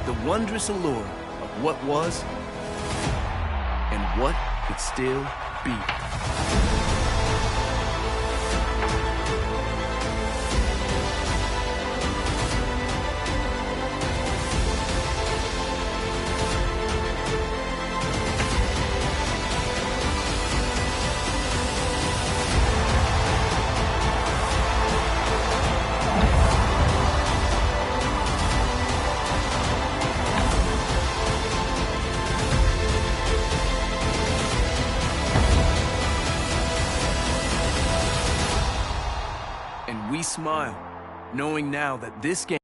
the wondrous allure of what was and what could still be. And we smile, knowing now that this game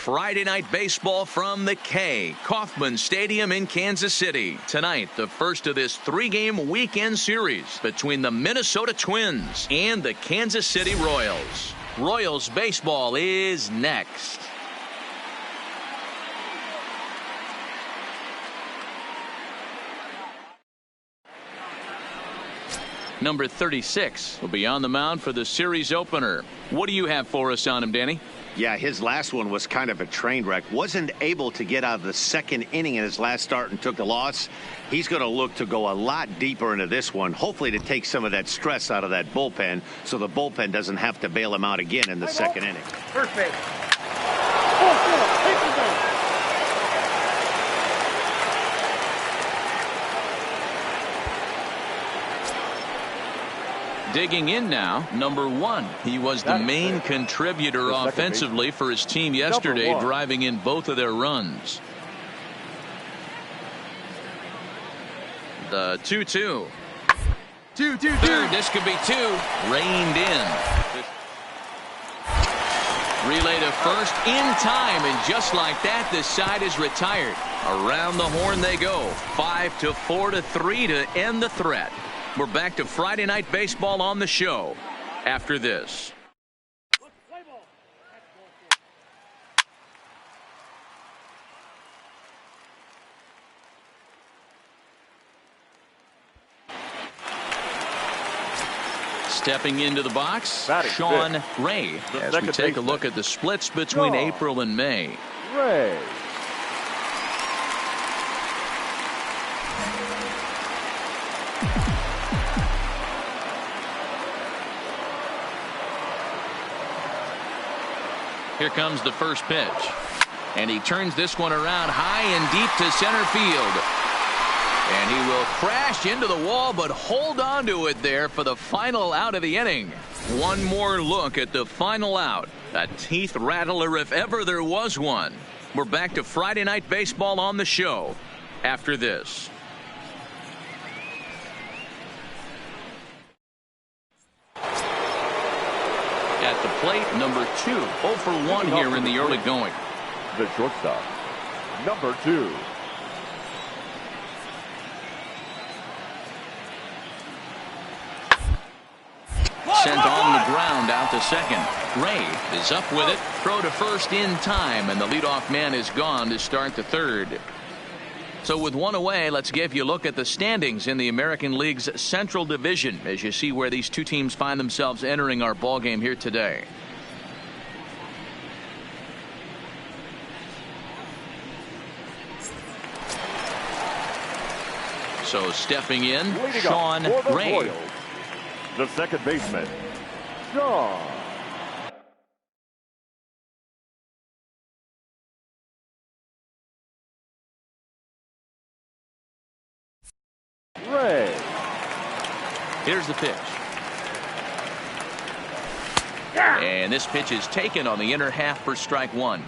Friday night baseball from the K. Kauffman Stadium in Kansas City. Tonight, the first of this three-game weekend series between the Minnesota Twins and the Kansas City Royals. Royals baseball is next. Number 36 will be on the mound for the series opener. What do you have for us on him, Danny? Yeah, his last one was kind of a train wreck. Wasn't able to get out of the second inning in his last start and took a loss. He's going to look to go a lot deeper into this one, hopefully to take some of that stress out of that bullpen so the bullpen doesn't have to bail him out again in the second inning. Perfect. Digging in now, number 1. He was the main contributor offensively for his team yesterday, driving in both of their runs. The 2-2. 2-2-2. Third, this could be 2. Reined in. Relay to first in time, and just like that, this side is retired. Around the horn they go. 5-4 to 3 to end the threat. We're back to Friday Night Baseball on the show after this. Stepping into the box, Sean Ray, as we take a look at the splits between April and May. Ray. Here comes the first pitch. And he turns this one around high and deep to center field. And he will crash into the wall, but hold on to it there for the final out of the inning. One more look at the final out. A teeth rattler if ever there was one. We're back to Friday Night Baseball on the show after this. At the plate, number 2. 0 for 1 here in the early going. The shortstop, number 2. Sent on the ground out to second. Ray is up with it. Throw to first in time, and the leadoff man is gone to start the third. So with one away, let's give you a look at the standings in the American League's Central Division as you see where these two teams find themselves entering our ball game here today. So stepping in, Sean Ray. Royals, the second baseman, Sean Ray. Here's the pitch. And this pitch is taken on the inner half for strike 1.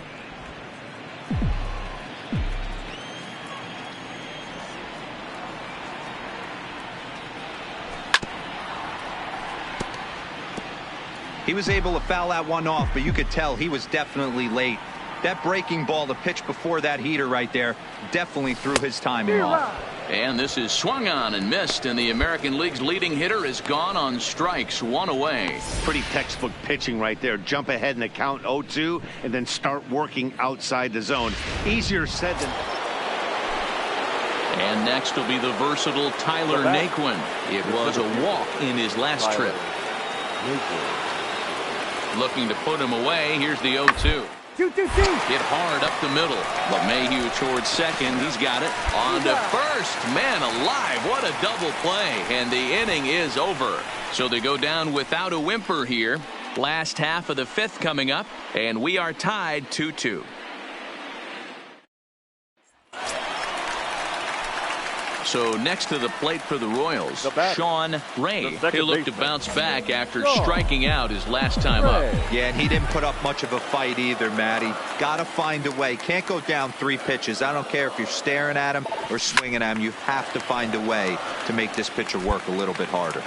He was able to foul that one off, but you could tell he was definitely late. That breaking ball, the pitch before that heater right there, definitely threw his timing off. And this is swung on and missed, and the American League's leading hitter is gone on strikes, 1 away. Pretty textbook pitching right there. Jump ahead in the count 0-2 and then start working outside the zone. Easier said than. And next will be the versatile Tyler Naquin. It was a walk in his last trip. Looking to put him away. Here's the 0-2. Hit hard up the middle. LeMahieu towards second. He's got it. On to first. Man alive. What a double play. And the inning is over. So they go down without a whimper here. Last half of the 5th coming up. And we are tied 2-2. So next to the plate for the Royals, Sean Ray. He'll look to bounce back after striking out his last time up. Yeah, and he didn't put up much of a fight either, Matty. Got to find a way. Can't go down 3 pitches. I don't care if you're staring at him or swinging at him. You have to find a way to make this pitcher work a little bit harder.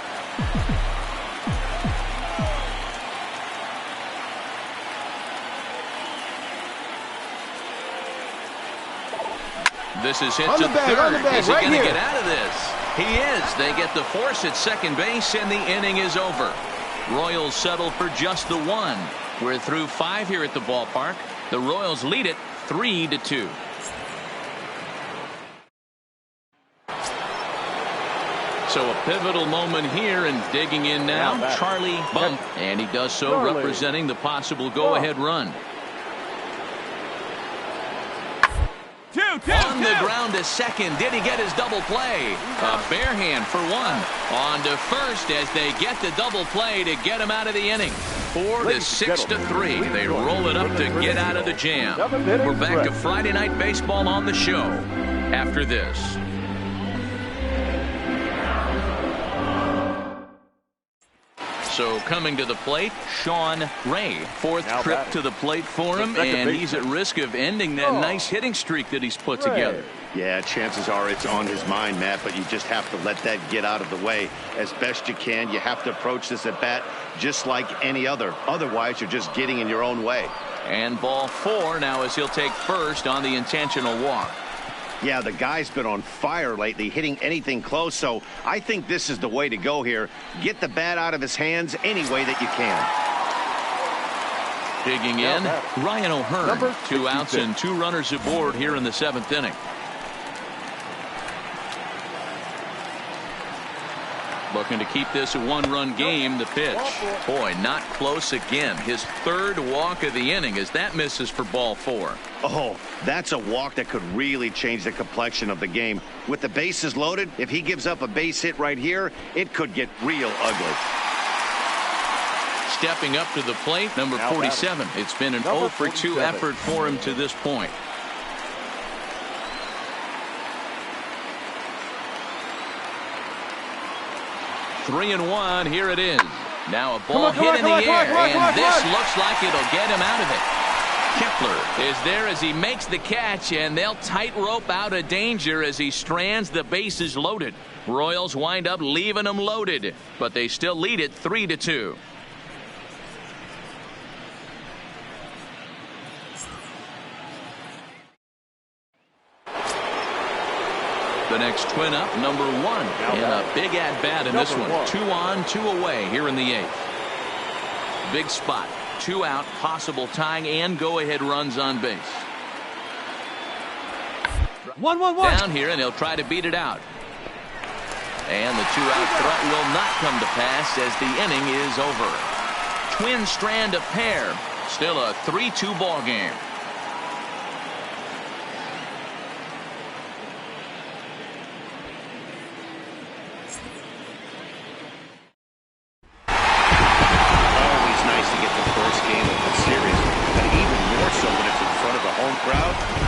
This is hit to third. Is he going to get out of this? He is. They get the force at second base, and the inning is over. Royals settle for just the 1. We're through 5 here at the ballpark. The Royals lead it 3-2. So a pivotal moment here, and digging in now, Charlie Bump, and he does so representing the possible go-ahead run. the ground to second. Did he get his double play? A bare hand for one. On to first as they get the double play to get him out of the inning. 4 to 6 to 3. They roll it up to get out of the jam. We're back to Friday Night Baseball on the show after this. So coming to the plate, Sean Ray. Fourth trip to the plate for him, and he's at risk of ending that nice hitting streak that he's put together. Yeah, chances are it's on his mind, Matt, but you just have to let that get out of the way as best you can. You have to approach this at bat just like any other. Otherwise, you're just getting in your own way. And ball 4 now as he'll take first on the intentional walk. Yeah, the guy's been on fire lately, hitting anything close, so I think this is the way to go here. Get the bat out of his hands any way that you can. Digging in, Ryan O'Hearn. 2 outs and 2 runners aboard here in the 7th inning. Looking to keep this a 1-run game. The pitch. Boy, not close again. His 3rd walk of the inning as that misses for ball 4. Oh, that's a walk that could really change the complexion of the game. With the bases loaded, if he gives up a base hit right here, it could get real ugly. Stepping up to the plate, number 47. It's been an 0 for 2 effort for him to this point. Three and 1. Here it is. Now a ball hit in the air, and this looks like it'll get him out of it. Kepler is there as he makes the catch, and they'll tightrope out of danger as he strands the bases loaded. Royals wind up leaving them loaded, but they still lead it 3-2. The next twin up, number 1, and a big at-bat in this one. 2 on, 2 away here in the 8th. Big spot. 2 out, possible tying and go-ahead runs on base. 1-1-1. Down here, and he'll try to beat it out. And the 2-out threat will not come to pass as the inning is over. Twin strand of pair. Still a 3-2 ball game.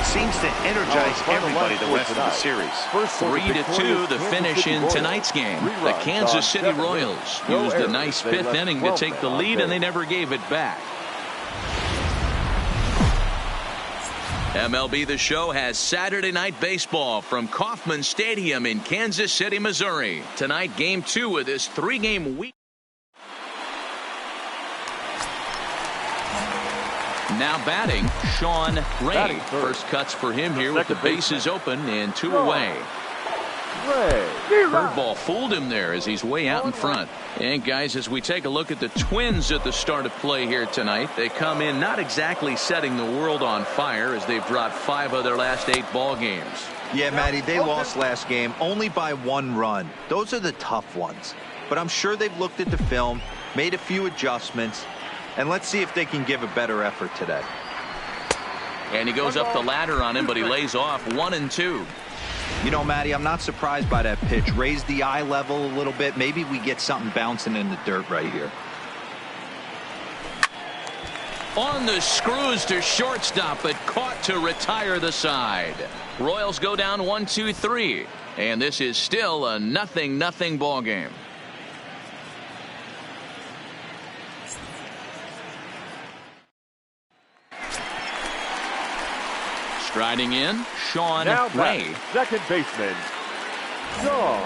Seems to energize everybody the rest of the series. 3-2 the finish in tonight's game. The Kansas City Royals used a nice 5th inning to take the lead, and they never gave it back. MLB The Show has Saturday Night Baseball from Kauffman Stadium in Kansas City, Missouri. Tonight, Game 2 of this 3-game week. Now batting, Sean Ray. First cuts for him here with the bases open and 2 away. Curveball fooled him there as he's way out in front. And guys, as we take a look at the Twins at the start of play here tonight, they come in not exactly setting the world on fire as they've dropped 5 of their last 8 ball games. Yeah, Matty, they lost last game only by 1 run. Those are the tough ones. But I'm sure they've looked at the film, made a few adjustments, and let's see if they can give a better effort today. And he goes up the ladder on him, but he lays off 1-2. You know, Matty, I'm not surprised by that pitch. Raise the eye level a little bit. Maybe we get something bouncing in the dirt right here. On the screws to shortstop, but caught to retire the side. Royals go down 1-2-3. And this is still a 0-0 ball game. Striding in, Sean Ray. Second baseman, Sean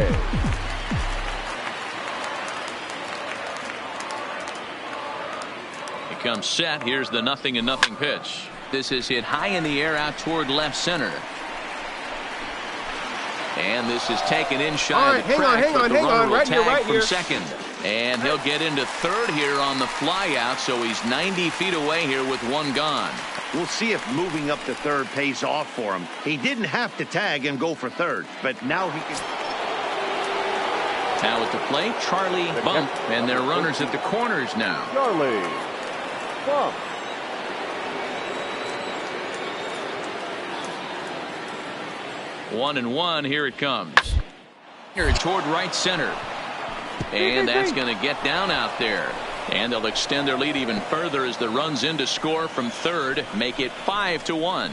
Ray. He comes set. Here's the 0-0 pitch. This is hit high in the air out toward left center. And this is taken in shy of the track, but the runner will tag from second. And he'll get into third here on the fly out, so he's 90 feet away here with one gone. We'll see if moving up to third pays off for him. He didn't have to tag and go for third, but now he can. Now at the plate, Charlie Bump, and their runners at the corners now. Charlie Bump. 1-1, here it comes. Here toward right center. And that's going to get down out there. And they'll extend their lead even further as the runs in to score from third, make it 5-1.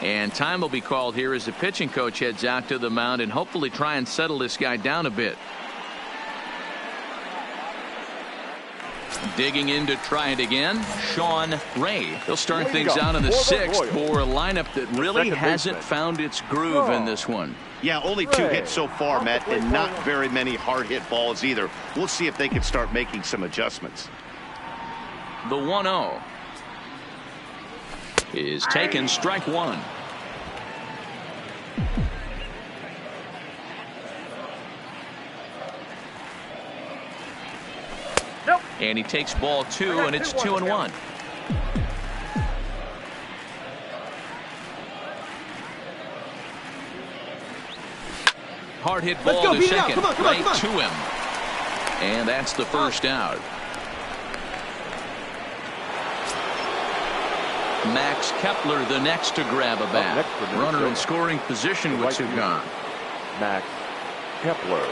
And time will be called here as the pitching coach heads out to the mound and hopefully try and settle this guy down a bit. Digging in to try it again, Sean Ray. He'll start things out in the sixth for a lineup that really hasn't found its groove in this one. Yeah, only 2 hits so far, Matt, and not very many hard hit balls either. We'll see if they can start making some adjustments. The 1-0 is taken, strike one. And he takes ball 2, and it's 2-1. Hard hit ball to second, right to him. And that's the first out. Max Kepler the next to grab a bat. Runner in scoring position with 2 gone. Max Kepler.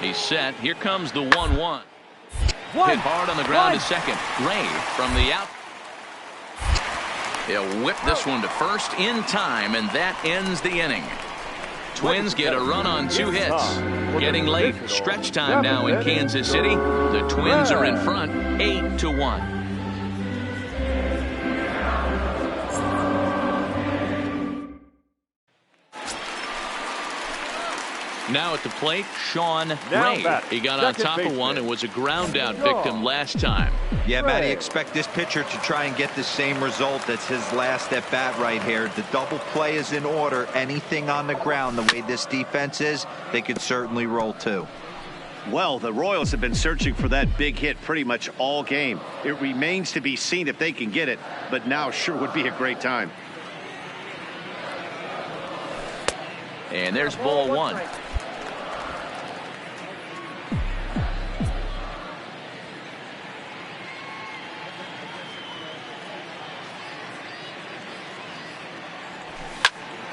He's set. Here comes the 1-1. Hit hard on the ground to second. Ray from the out. He'll whip this one to first in time, and that ends the inning. Twins get a run on 2 hits. Getting late. Stretch time now in Kansas City. The Twins are in front 8-1. Now at the plate, Sean Ray. He got on top of one and was a ground out victim last time. Yeah, Matty, expect this pitcher to try and get the same result. That's his last at bat right here. The double play is in order. Anything on the ground, the way this defense is, they could certainly roll 2. Well, the Royals have been searching for that big hit pretty much all game. It remains to be seen if they can get it, but now sure would be a great time. And there's ball 1.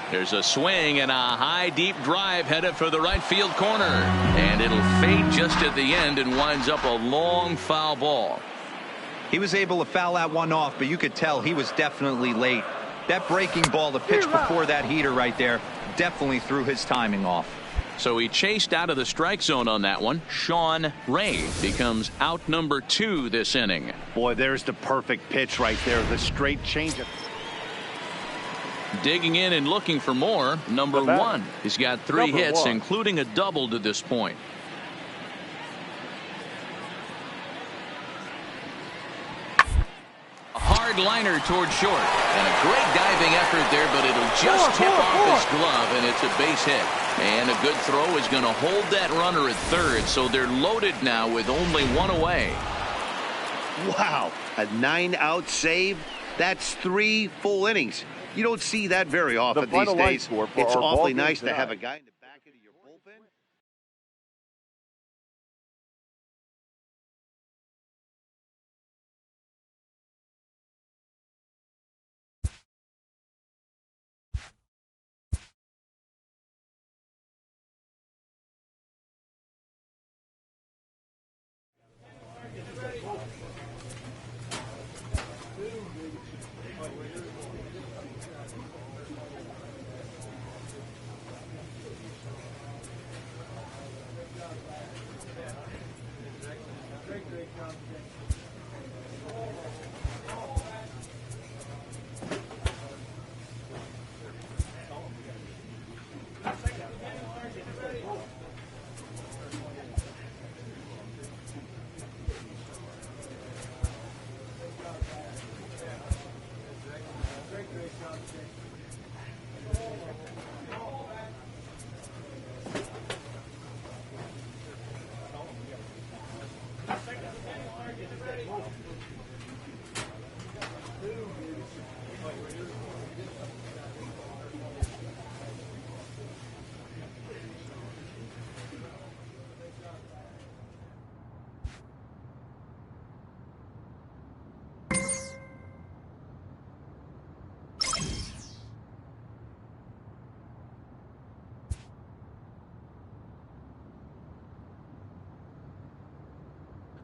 There's a swing and a high deep drive headed for the right field corner, and it'll fade just at the end and winds up a long foul ball. He was able to foul that one off, but you could tell he was definitely late. That breaking ball, the pitch before that heater right there, definitely threw his timing off. So he chased out of the strike zone on that one. Sean Ray becomes out number 2 this inning. Boy, there's the perfect pitch right there. The straight changeup. Digging in and looking for more, number 1. He's got 3 hits, including a double to this point. A hard liner toward short, and a great diving effort there, but it'll just tip off his glove, and it's a base hit. And a good throw is going to hold that runner at third, so they're loaded now with only 1 away. Wow, a 9-out save? That's 3 full innings. You don't see that very often these days. It's awfully nice to have a guy in the back end of your bullpen.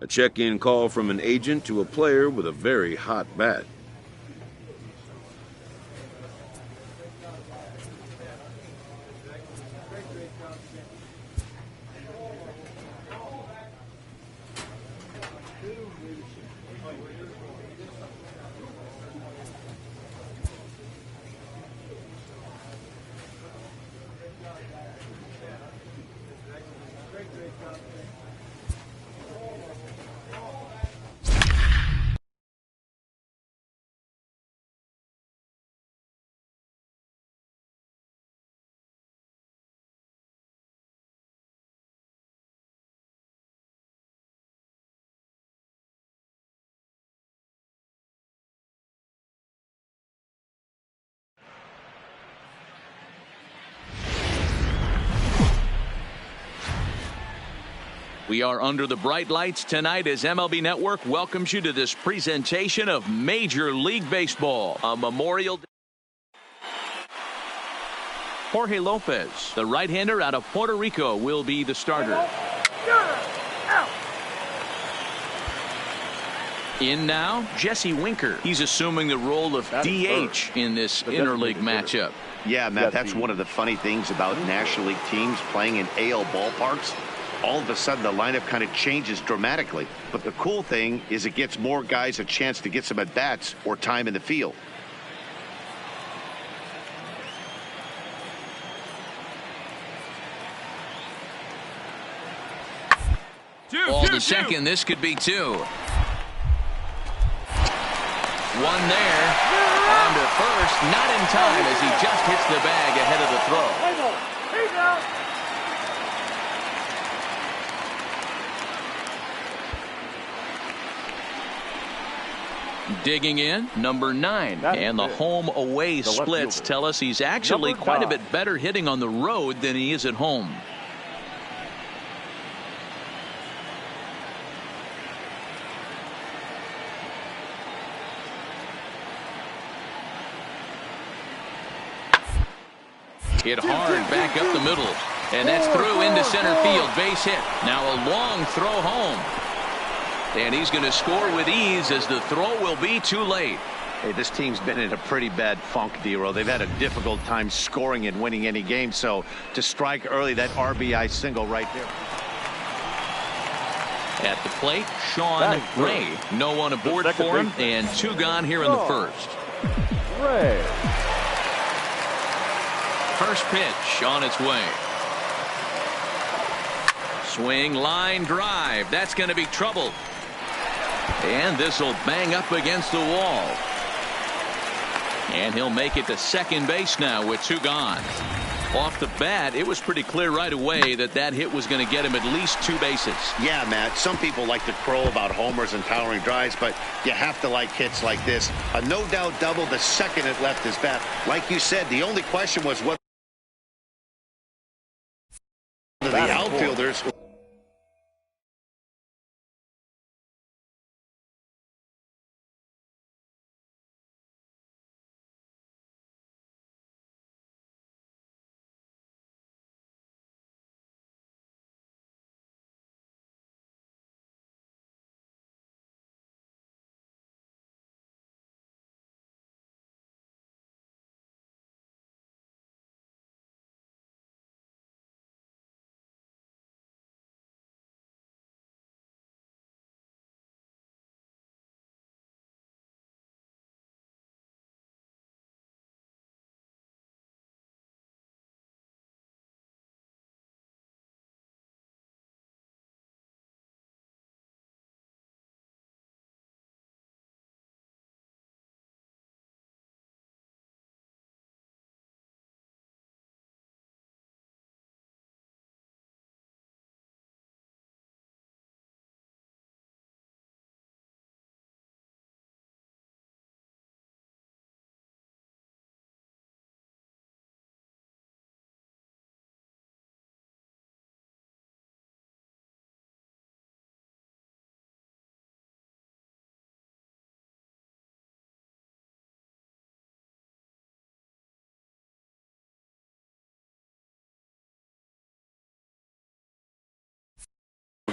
A check-in call from an agent to a player with a very hot bat. We are under the bright lights tonight as MLB Network welcomes you to this presentation of Major League Baseball. A Memorial Day. Jorge Lopez, the right-hander out of Puerto Rico, will be the starter. In now, Jesse Winker. He's assuming the role of DH in this interleague matchup. Yeah, Matt, that's one of the funny things about National League teams playing in AL ballparks. All of a sudden, the lineup kind of changes dramatically. But the cool thing is it gets more guys a chance to get some at-bats or time in the field. Ball to second. This could be two. One there. On to first. Not in time as he just hits the bag ahead of the throw. Digging in, number 9. And the home-away splits tell us he's actually quite a bit better hitting on the road than he is at home. Hit hard back up the middle. And that's through into center field. Base hit. Now a long throw home. And he's going to score with ease as the throw will be too late. Hey, this team's been in a pretty bad funk, D-Row. They've had a difficult time scoring and winning any game. So to strike early, that RBI single right there. At the plate, Sean Ray. No one aboard for him, and 2 gone here in the first. Ray. First pitch on its way. Swing, line, drive. That's going to be trouble. And this will bang up against the wall. And he'll make it to second base now with 2 gone. Off the bat, it was pretty clear right away that that hit was going to get him at least 2 bases. Yeah, Matt, some people like to crow about homers and towering drives, but you have to like hits like this. A no-doubt double the second it left his bat. Like you said, the only question was what the outfielders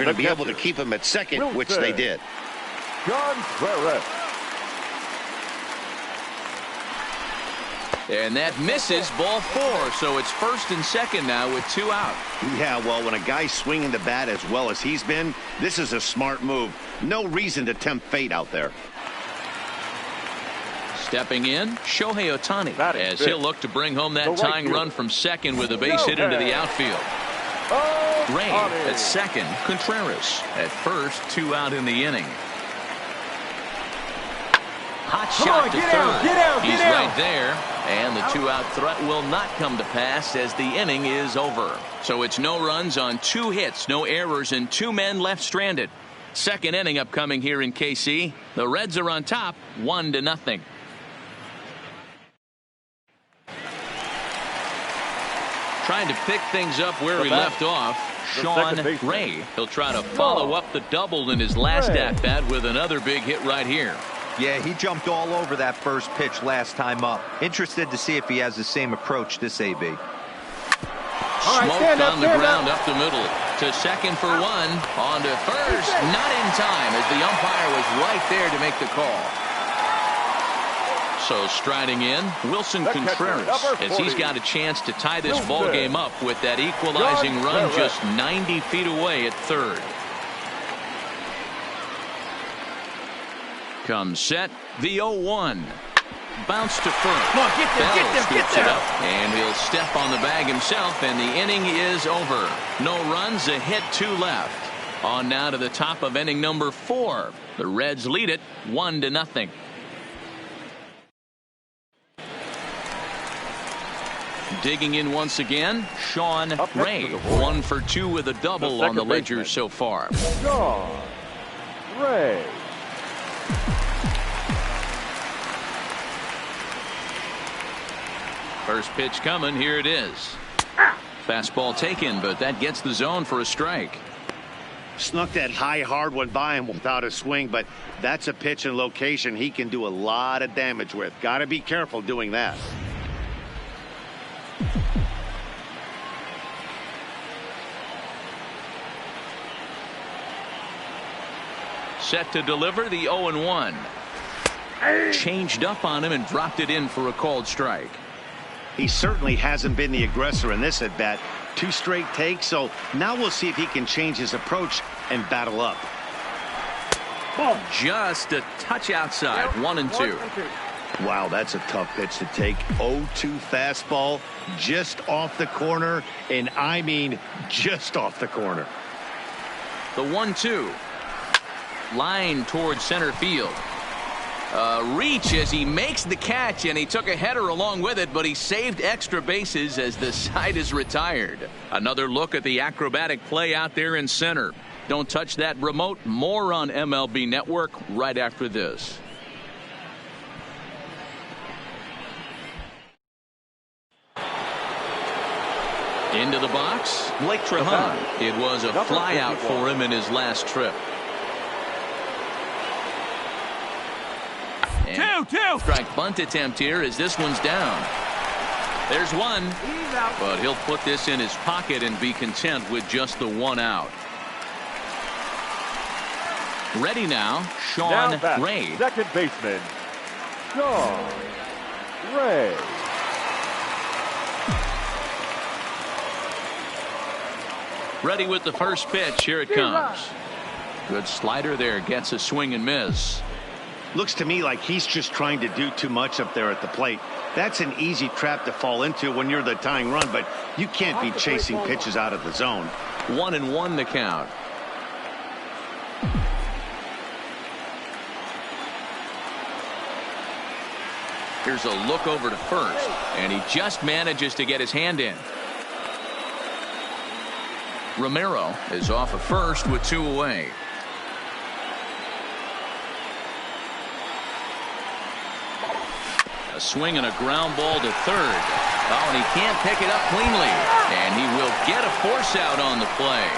to be able to keep him at second, which they did. And that misses, ball 4, so it's first and second now with 2 out. Yeah, well, when a guy's swinging the bat as well as he's been, this is a smart move. No reason to tempt fate out there. Stepping in, Shohei Ohtani, as he'll look to bring home that tying run from second with a base hit into the outfield. Ray at second, Contreras at first, 2 out in the inning. Hot shot to third. He's right there, and the 2-out threat will not come to pass as the inning is over. So it's no runs on 2 hits, no errors, and 2 men left stranded. Second inning upcoming here in KC. The Reds are on top, 1-0. Trying to pick things up where he left off, Sean Ray. He'll try to follow up the double in his last at-bat with another big hit right here. Yeah, he jumped all over that first pitch last time up. Interested to see if he has the same approach this AB. Smoked on the ground up the middle. To second for 1. On to first. Not in time as the umpire was right there to make the call. So striding in, Wilson Contreras, as he's got a chance to tie this ball game up with that equalizing run just 90 feet away at third. Comes set, the 0-1. Bounce to first. Come on, get there. It up, and he'll step on the bag himself, and the inning is over. No runs, a hit, 2 left. On now to the top of inning number 4. The Reds lead it 1-0. Digging in once again, Sean Ray, 1 for 2 with a double on the ledger so far. Sean Ray. First pitch coming, here it is. Fastball taken, but that gets the zone for a strike. Snuck that high hard one by him without a swing, but that's a pitch and location he can do a lot of damage with. Got to be careful doing that. Set to deliver the 0-1. Changed up on him and dropped it in for a called strike. He certainly hasn't been the aggressor in this at bat. 2 straight takes, so now we'll see if he can change his approach and battle up. Just a touch outside, 1-2. Wow, that's a tough pitch to take. 0-2 fastball just off the corner, and I mean just off the corner. The 1-2. Line towards center field. Reach as he makes the catch, and he took a header along with it, but he saved extra bases as the side is retired. Another look at the acrobatic play out there in center. Don't touch that remote. More on MLB Network right after this. Into the box, Blake Trahan. It was a flyout for him in his last trip. Two. Strike bunt attempt here as this one's down. There's one, but he'll put this in his pocket and be content with just the 1 out. Ready now, Sean Ray. Second baseman, Sean Ray. Ready with the first pitch. Here it comes. Good slider there. Gets a swing and miss. Looks to me like he's just trying to do too much up there at the plate. That's an easy trap to fall into when you're the tying run, but you can't be chasing pitches out of the zone. 1-1 the count. Here's a look over to first, and he just manages to get his hand in. Romero is off of first with 2 away. A swing and a ground ball to third. Oh, and he can't pick it up cleanly. And he will get a force out on the play.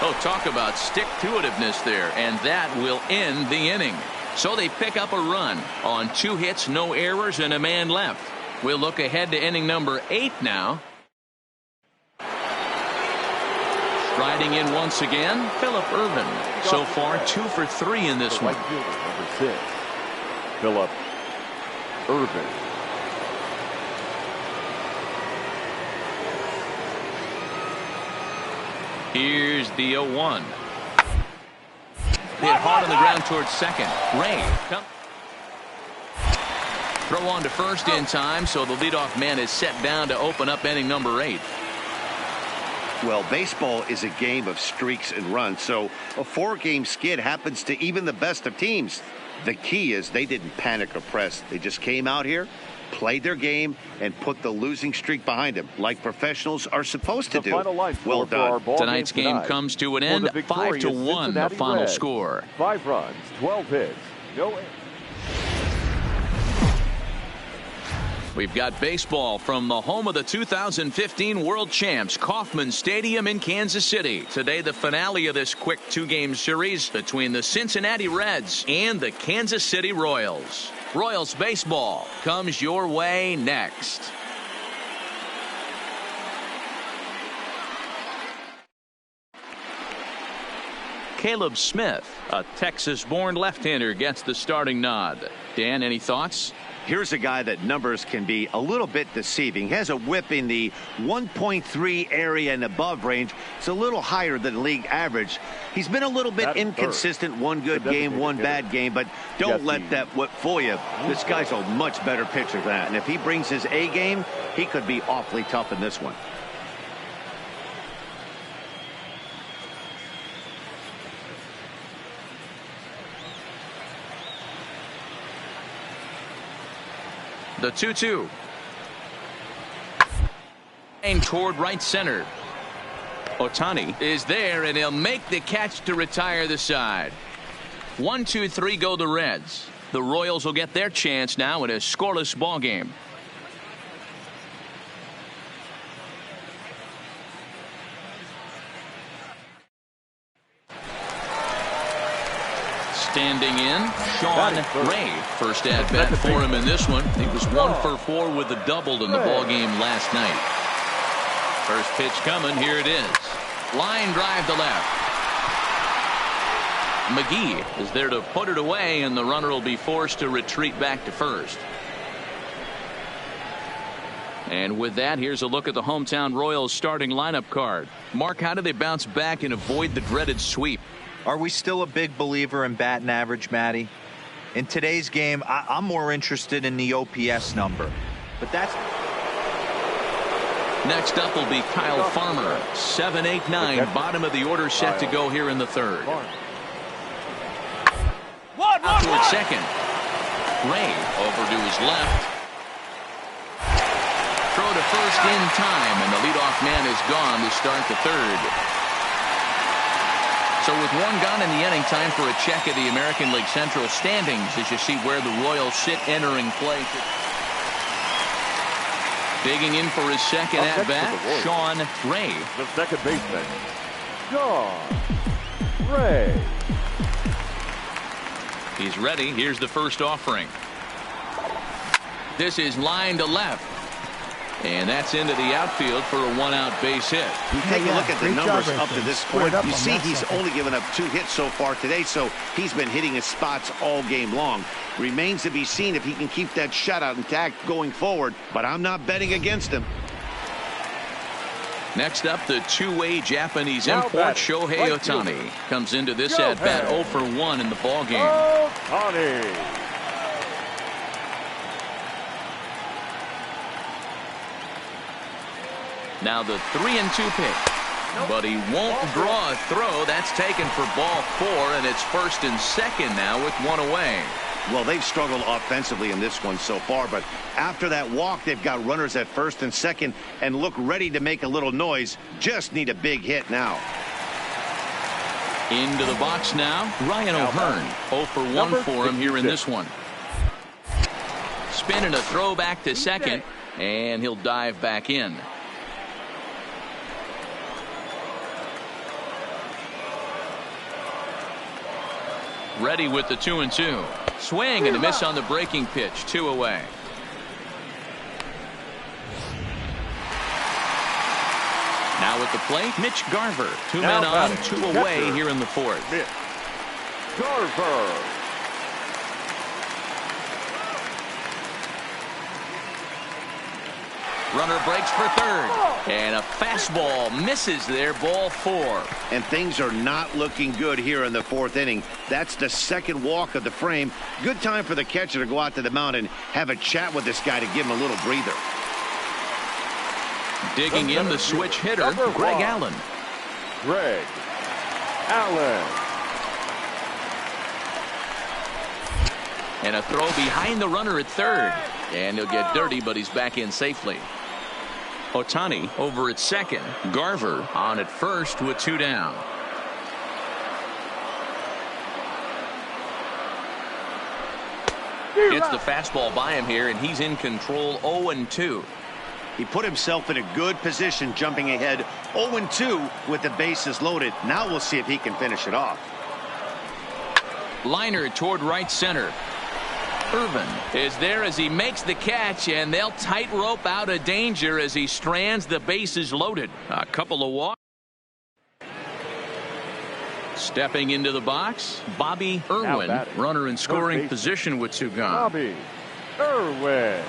Oh, talk about stick-to-itiveness there. And that will end the inning. So they pick up a run on 2 hits, no errors, and a man left. We'll look ahead to inning number 8 now. Riding in once again, Phillip Ervin. So far, 2 for 3 in this one. Right fielder, number 6, Phillip Ervin. Here's the 0-1. Hit hard on the ground towards second. Ray. Throw on to first in time, so the leadoff man is set down to open up inning number 8. Well, baseball is a game of streaks and runs, so a 4-game skid happens to even the best of teams. The key is they didn't panic or press. They just came out here, played their game, and put the losing streak behind them, like professionals are supposed to do. Well done. Tonight's game comes to an end, 5-1, the final Reds. score. 5 runs, 12 hits, no errors. We've got baseball from the home of the 2015 World Champs, Kauffman Stadium in Kansas City. Today, the finale of this quick 2-game series between the Cincinnati Reds and the Kansas City Royals. Royals baseball comes your way next. Caleb Smith, a Texas-born left-hander, gets the starting nod. Dan, any thoughts? Here's a guy that numbers can be a little bit deceiving. He has a whip in the 1.3 area and above range. It's a little higher than league average. He's been a little bit inconsistent. One good game, one bad game, but don't let that whip fool you. This guy's a much better pitcher than that. And if he brings his A game, he could be awfully tough in this one. The 2-2. And toward right center. Ohtani is there, and he'll make the catch to retire the side. 1-2-3 go the Reds. The Royals will get their chance now in a scoreless ball game. Standing in, Sean Ray. First at bat for him in this one. He was 1 for 4 with a double in the ball game last night. First pitch coming. Here it is. Line drive to left. McGee is there to put it away, and the runner will be forced to retreat back to first. And with that, here's a look at the hometown Royals starting lineup card. Mark, how do they bounce back and avoid the dreaded sweep? Are we still a big believer in batting average, Matty? In today's game, I'm more interested in the OPS number. But that's... Next up will be Kyle Farmer. 7-8-9, bottom of the order set to go here in the third. Out towards second. Ray over to his left. Throw to first in time, and the leadoff man is gone to start the third. So with one gone in the inning, time for a check of the American League Central standings as you see where the Royals sit entering play. Digging in for his second at-bat, Sean Ray. The second baseman, Sean Ray. He's ready. Here's the first offering. This is line to left. And that's into the outfield for a 1-out base hit. You take a look at the numbers up to this point. You see he's only given up 2 hits so far today, so he's been hitting his spots all game long. Remains to be seen if he can keep that shutout intact going forward, but I'm not betting against him. Next up, the two-way Japanese import Shohei Ohtani comes into this at-bat 0 for 1 in the ballgame. Ohtani. Now the 3-2 pitch. But he won't draw a throw. That's taken for ball 4, and it's first and second now with 1 away. Well, they've struggled offensively in this one so far, but after that walk, they've got runners at first and second and look ready to make a little noise. Just need a big hit now. Into the box now, Ryan O'Hearn. 0 for 1 for him here in this one. Spin and a throw back to second, and he'll dive back in. Ready with the 2-2. Swing and a miss on the breaking pitch. 2 away. Now Now at the plate, Mitch Garver. 2 Now men on, batting, 2 away catcher. here in the 4th. Mitch Garver. Runner breaks for 3rd. And a fastball misses there, ball 4. And things are not looking good here in the 4th inning. That's the 2nd walk of the frame. Good time for the catcher to go out to the mound and have a chat with this guy to give him a little breather. Digging in the switch hitter, Greg Allen. Greg Allen. And a throw behind the runner at 3rd. And he'll get dirty, but he's back in safely. Ohtani over at 2nd. Garver on at 1st with 2 down. Gets the fastball by him here, and he's in control. 0-2. He put himself in a good position jumping ahead 0-2 with the bases loaded. Now we'll see if he can finish it off. Liner toward right center. Irvin is there as he makes the catch, and they'll tightrope out of danger as he strands the bases loaded. A couple of walks. Stepping into the box, Bobby Irwin, runner in scoring position with 2 gone. Bobby Irwin.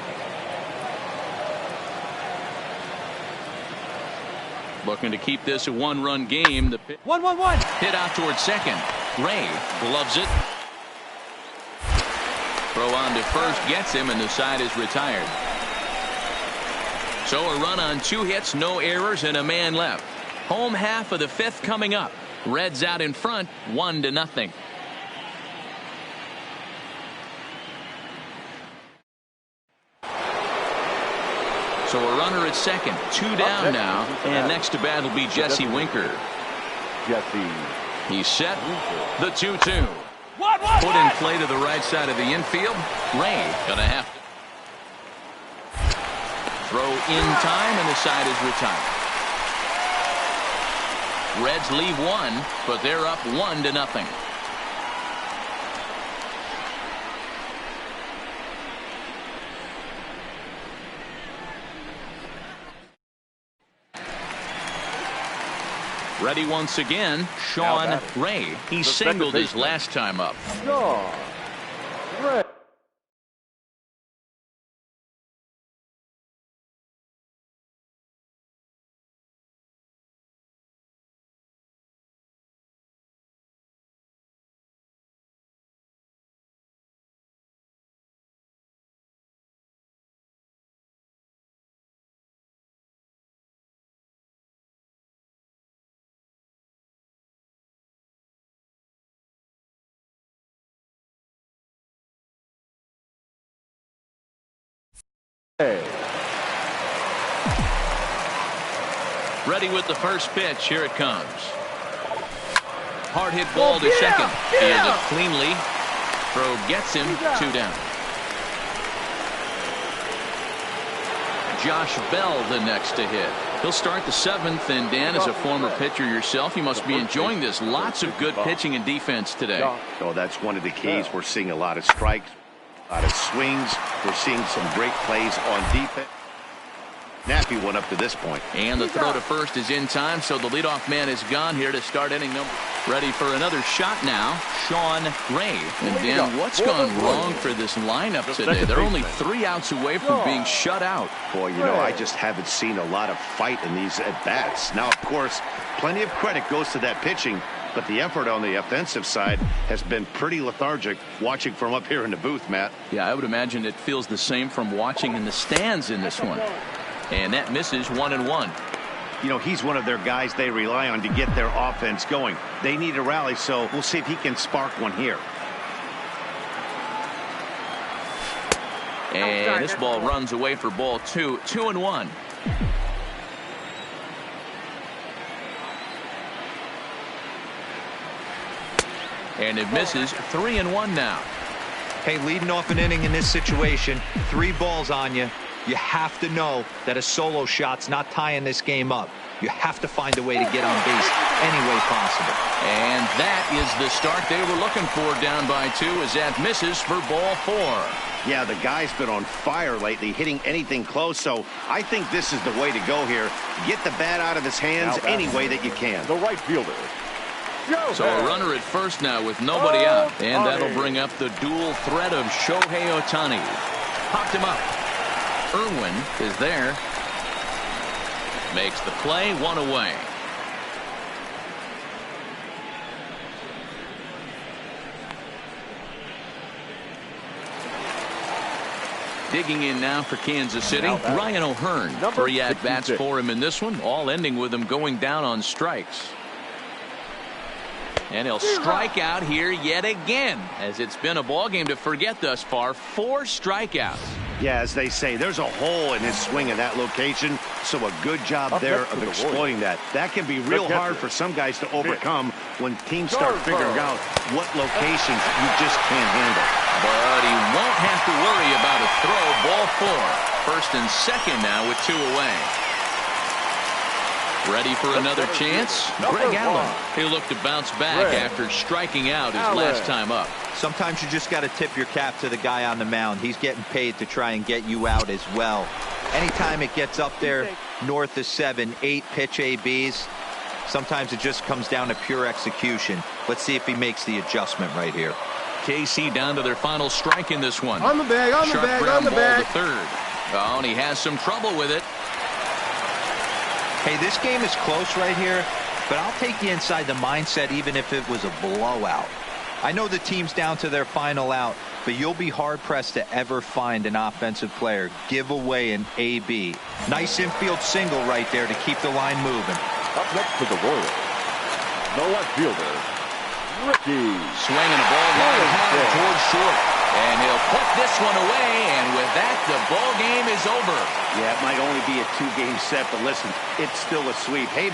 Looking to keep this a 1-run game. The 1-1-1. hit out towards 2nd. Ray gloves it. Throw on to 1st gets him, and the side is retired. So a run on 2 hits, no errors, and a man left. Home half of the 5th coming up. Reds out in front, 1-0. So a runner at 2nd, 2 down now, and next to bat will be Jesse Winker. Jesse. He's set. The 2-2. Put in play to the right side of the infield. Ray gonna have to throw in time, and the side is retired. Reds leave 1, but they're up 1-0. Ready once again, Sean Ray. He singled his last time up. Sean Ray. Ready with the first pitch. Here it comes. Hard hit ball to 2nd. And a cleanly. Throw gets him. 2 down. Josh Bell the next to hit. He'll start the 7th, and Dan, as a former pitcher yourself, you must be enjoying this. Lots of good pitching and defense today. Oh, that's one of the keys. We're seeing a lot of strikes, a lot of swings. We're seeing some great plays on defense. Snappy one up to this point. And the throw to 1st is in time, so the leadoff man is gone here to start inning number. Ready for another shot now, Sean Ray. And Dan, what's gone wrong for this lineup today? They're only 3 outs away from being shut out. Boy, you know, I just haven't seen a lot of fight in these at-bats. Now, of course, plenty of credit goes to that pitching, but the effort on the offensive side has been pretty lethargic watching from up here in the booth, Matt. Yeah, I would imagine it feels the same from watching in the stands in this one. And that misses 1-1. You know, he's one of their guys they rely on to get their offense going. They need a rally, so we'll see if he can spark one here. And this ball runs away for ball 2. 2-1. And it misses. 3-1 now. Hey, leading off an inning in this situation, 3 balls on you. You have to know that a solo shot's not tying this game up. You have to find a way to get on base any way possible. And that is the start they were looking for, down by 2, as that misses for ball 4. Yeah, the guy's been on fire lately, hitting anything close, so I think this is the way to go here. Get the bat out of his hands any way that you can. The right fielder. So a runner at first now with nobody out, and that'll bring up the dual threat of Shohei Ohtani. Popped him up. Irwin is there. Makes the play, 1 away. Digging in now for Kansas City, Ryan O'Hearn. 3 at-bats for him in this one, all ending with him going down on strikes. And he'll strike out here yet again, as it's been a ball game to forget thus far. 4 strikeouts. Yeah, as they say, there's a hole in his swing in that location, so a good job there of exploiting that. That can be real hard for some guys to overcome when teams start figuring out what locations you just can't handle. But he won't have to worry about a throw. Ball 4. First and second now with 2 away. Ready for another chance? Greg Allen. He'll look to bounce back after striking out his last time up. Sometimes you just got to tip your cap to the guy on the mound. He's getting paid to try and get you out as well. Anytime it gets up there north of 7, 8 pitch ABs, sometimes it just comes down to pure execution. Let's see if he makes the adjustment right here. KC down to their final strike in this one. On the bag, on the Sharp bag, ground on the ball bag. to third. Oh, and he has some trouble with it. Hey, this game is close right here, but I'll take you inside the mindset even if it was a blowout. I know the team's down to their final out, but you'll be hard-pressed to ever find an offensive player give away an AB. Nice infield single right there to keep the line moving. Up next for the Royals, the left fielder, Ricky. Swinging a ball line hard towards short. And he'll put this one away, and with that, the ball game is over. Yeah, it might only be a 2-game set, but listen, it's still a sweep. Hey,